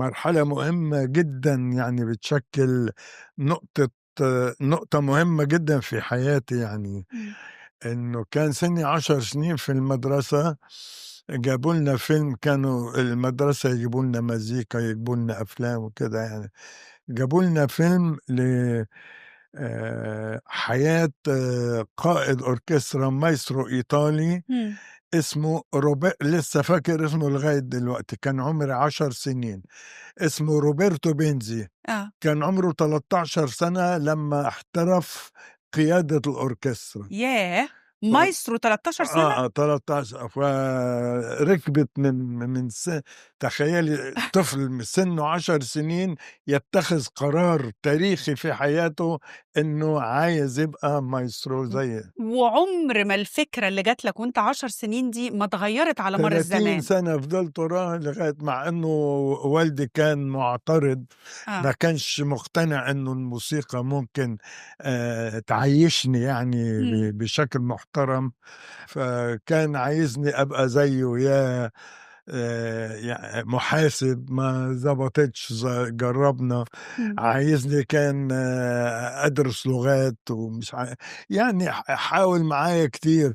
مرحلة مهمة جدًا، يعني بتشكل نقطة نقطة مهمة جدًا في حياتي يعني. إمم. إنه كان سني 10 سنين في المدرسة، جابوا لنا فيلم، كانوا المدرسة يجيبوا لنا مزيكا، يجيبوا لنا أفلام وكده يعني. جابوا لنا فيلم حياة قائد أوركسترا مايسترو إيطالي إمم. اسمه لسه فاكر اسمه لغاية دلوقتي، كان عمري 10 سنين، اسمه روبرتو بنزي. آه. كان عمره 13 سنة لمّا احترف قيادة الأوركسترا. ياه! ف مايسترو 13 سنة؟ 13 فركبت من تخيّلي طفل من سنّه 10 سنين يتخذ قرار تاريخي في حياته إنه عايز يبقى مايسترو زي وعُمر ما الفكرة اللي جات لك وأنت 10 سنين دي ما اتغيّرت على مَر 30 الزمان. سنة فضلت وراه لغاية، مع إنه والدي كان مُعترض، آه. ما كانش مقتنع إنه الموسيقى ممكن تعيّشني يعني إمم. بشكل محترم، فكان عايزني أبقى زيه، يا محاسب ما ضبطتش، جرّبنا، إمم. عايزني كان أدرس لغات ومش يعني حاول معايا كتير.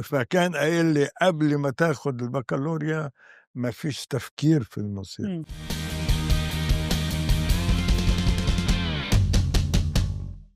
فكان قايل لي قبل ما تاخد البكالوريا ما فيش تفكير في الموسيقى. إمم.